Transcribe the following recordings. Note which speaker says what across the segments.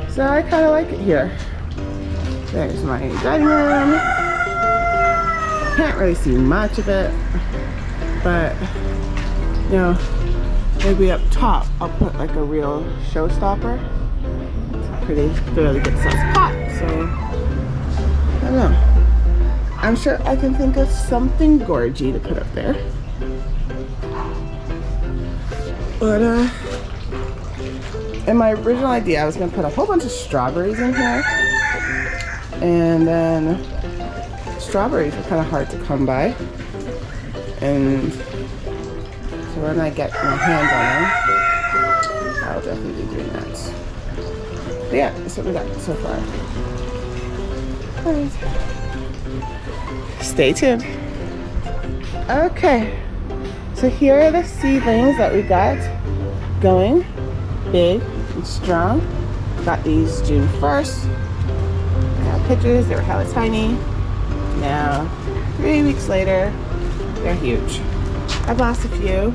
Speaker 1: So I kind of like it here. There's my dining room. Can't really see much of it, but you know, maybe up top I'll put like a real showstopper. It's a pretty fairly good sized pot, so I don't know. I'm sure I can think of something gorgy to put up there. But in my original idea, I was gonna put a whole bunch of strawberries in here, and then strawberries are kind of hard to come by, and so when I get my hands on them, I'll definitely be doing that. But yeah, that's what we got so far. All right, stay tuned. Okay, so here are the seedlings that we got going, big and strong. Got these June 1st. I have pictures, they were hella tiny. Now, 3 weeks later, they're huge. I've lost a few,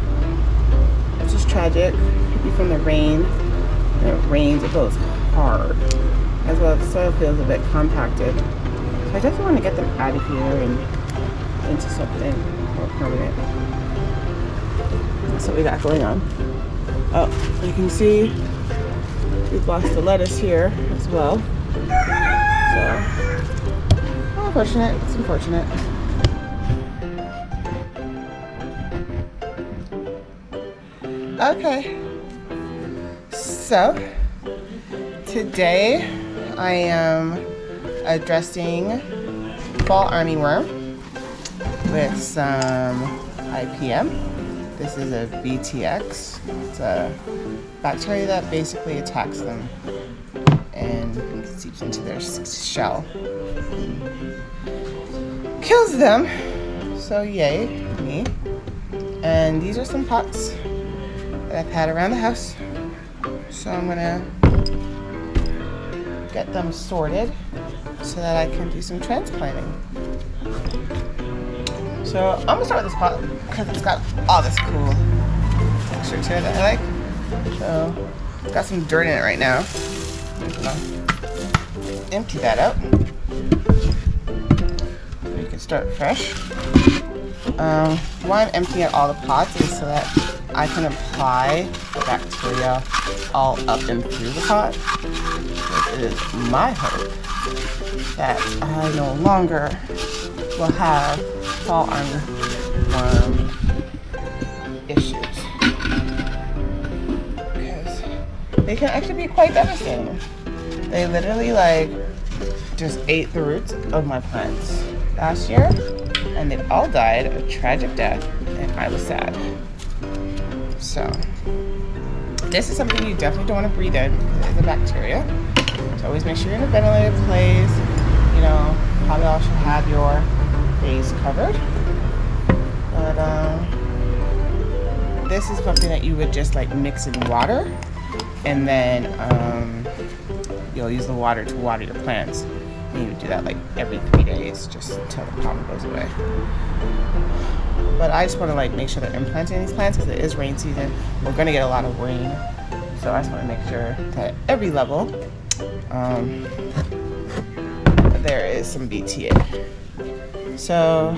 Speaker 1: which is tragic. Could be from the rain. When it rains, it goes hard. As well as the soil feels a bit compacted. So I definitely want to get them out of here and into something more permanent. That's what we got going on. Oh, you can see we've lost the lettuce here as well. So, unfortunate. It's unfortunate. Okay. So, today I am addressing fall armyworm with some IPM. This is a BTX. It's a bacteria that basically attacks them and seeps into their shell and kills them. So yay, me. And these are some pots that I've had around the house. So I'm gonna get them sorted so that I can do some transplanting. So I'm gonna start with this pot because it's got all this cool texture to it that I like. So it's got some dirt in it right now. I'm gonna empty that out so you can start fresh. Why I'm emptying out all the pots is so that I can apply the bacteria all up and through the pot. It is my hope that I no longer will have fall armyworm issues, because they can actually be quite devastating. They literally just ate the roots of my plants last year, and they all died a tragic death, and I was sad. So this is something you definitely don't want to breathe in because it's a bacteria. So always make sure you're in a ventilated place. You know, probably all should have your face covered. But this is something that you would just mix in water, and then you'll use the water to water your plants. And you would do that every 3 days just until the problem goes away. But I just want to make sure that I'm planting these plants because it is rain season. We're going to get a lot of rain. So I just want to make sure that at every level there is some BTA. So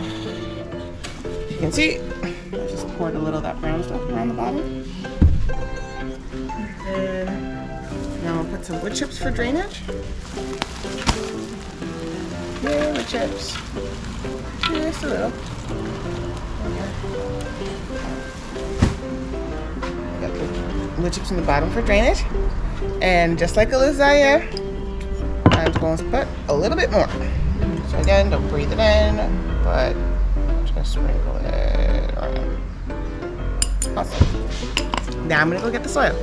Speaker 1: you can see I just poured a little of that brown stuff around the bottom. And now we'll put some wood chips for drainage. Yeah, wood chips. Just a little. Got the wood chips in the bottom for drainage. And just like a lasagna, I'm going to put a little bit more. So again, don't breathe it in, but just sprinkle it on. Awesome. Now I'm gonna go get the soil.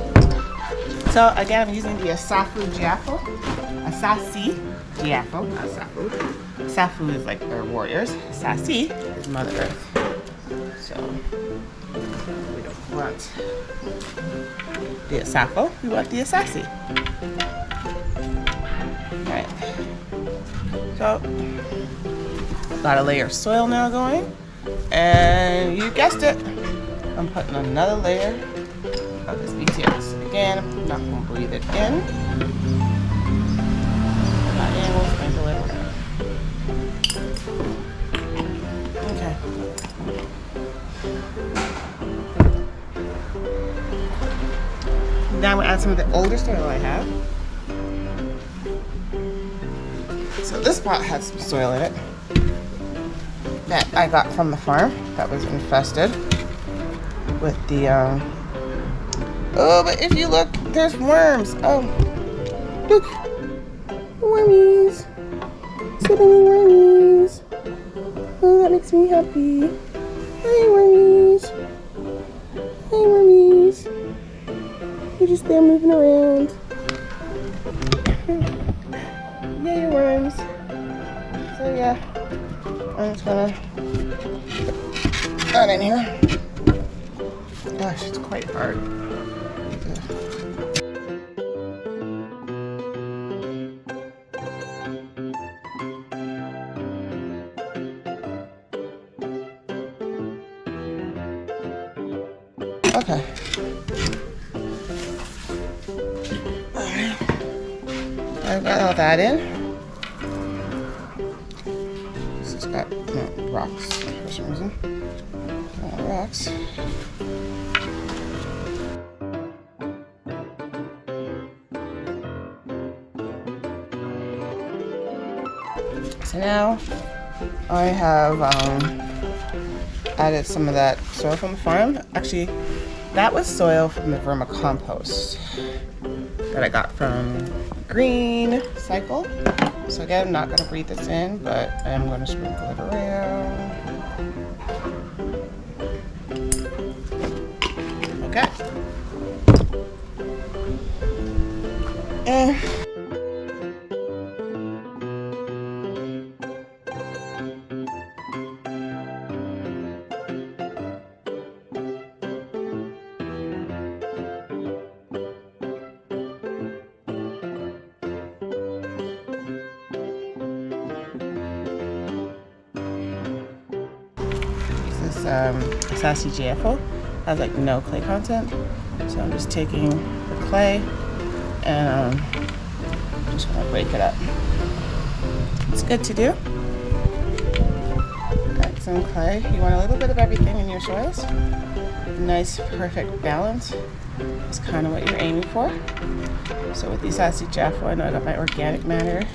Speaker 1: So again, I'm using the Asafu Giafo. Asasi Giafo, not Safu. Safu is our warriors. Sasi is Mother Earth. So we don't want the Asafo, we want the Asasi. Alright. So got a layer of soil now going. And you guessed it, I'm putting another layer of this BTX. Again, I'm not going to breathe it in. Not in, we'll sprinkle it around. Okay. Now I'm going to add some of the older soil I have. So this pot has some soil in it that I got from the farm that was infested with the, oh, but if you look, there's worms. Oh, look, wormies, so many wormies. Oh, that makes me happy. Hi, wormies. Hi, wormies. You're just there moving around. Yay, worms. So yeah, I'm just gonna put that in here. Gosh, it's quite hard. Okay. I've got all that in. This has got rocks for some reason. Rocks. So now I have added some of that soil from the farm. Actually, that was soil from the vermicompost that I got from Green Cycle. So again, I'm not going to breathe this in, but I'm going to sprinkle it around. Okay. And Sassy GFO has like no clay content, so I'm just taking the clay and just gonna break it up. It's good to do. Got some clay. You want a little bit of everything in your soils. Nice, perfect balance is kind of what you're aiming for. So with the Sassy GFO, I know I got my organic matter.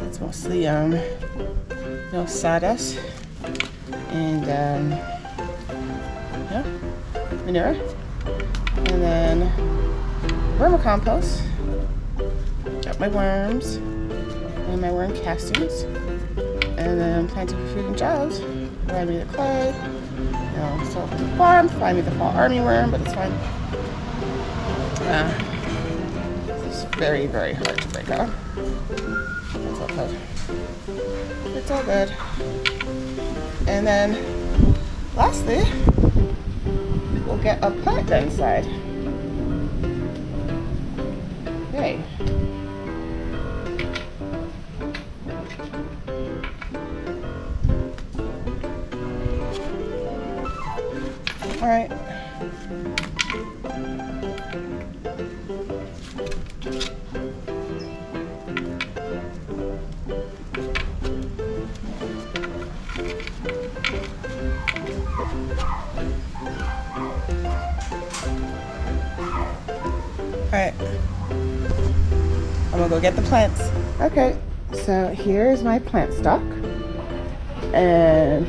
Speaker 1: It's mostly no sawdust and yeah, manure, and then vermicompost. Got my worms and my worm castings, and then planting for food and jobs. Provide me the clay, you know, so from the farm, find me the fall armyworm, but it's fine. It's very, very hard to break off. It's all good. It's all good. And then, lastly, we'll get a plant inside. Yay. All right. Alright, I'm gonna go get the plants. Okay, so here's my plant stock, and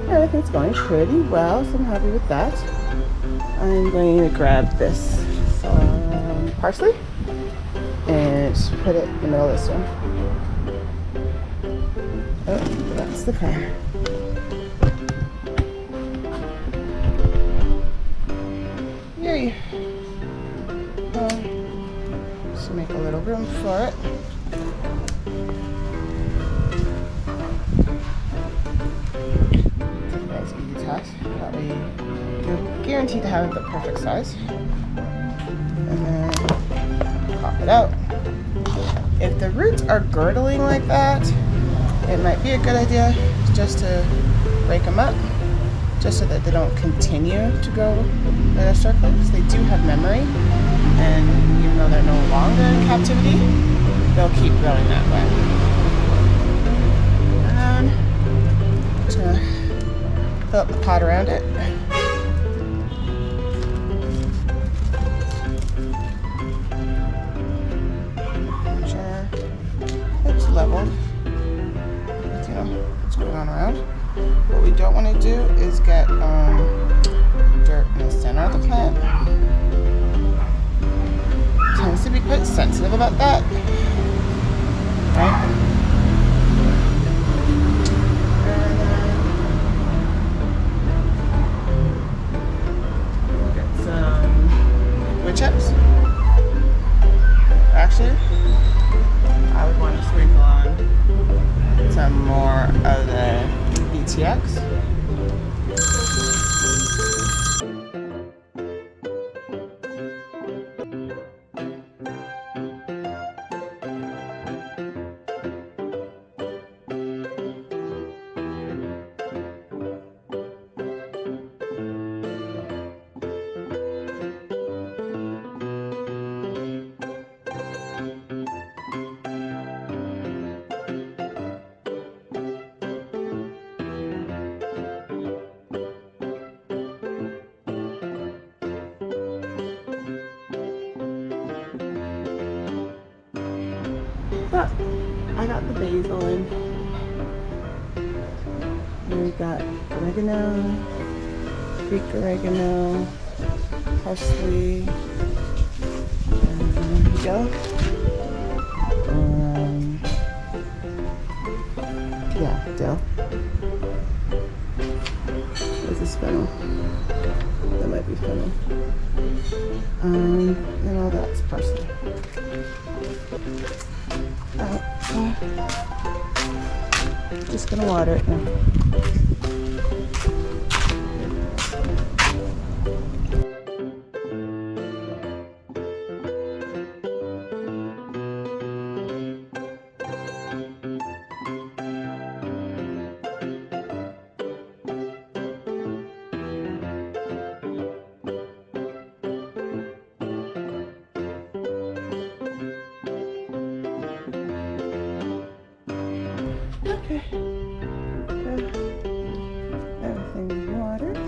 Speaker 1: everything's going pretty well, so I'm happy with that. I'm going to grab this parsley and just put it in the middle of this one. Oh, that's the plan. Yay! Just make a little room for it. It's a nice easy task. That way you're guaranteed to have the perfect size. And then pop it out. If the roots are girdling like that, it might be a good idea just to break them up just so that they don't continue to grow their succulents. They do have memory, and even though they're no longer in captivity, they'll keep growing that way. And I'm just gonna fill up the pot around it. Make sure it's leveled. You know what's going on around. What we don't want to do is get dirt in the center of the plant. Tends to be quite sensitive about that, right? And then we'll get some wood chips. Actually, I would want to sprinkle on some more of the BTX. But I got the basil in. And we got oregano, Greek oregano, parsley, and there we go. Yeah, dill. Where's this fennel? That might be fennel. And all that's parsley. Just gonna water it now. Okay. Everything's watered.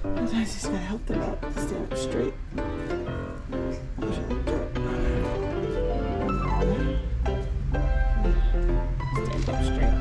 Speaker 1: Sometimes you just gotta help them out to stand up straight. Stand up straight.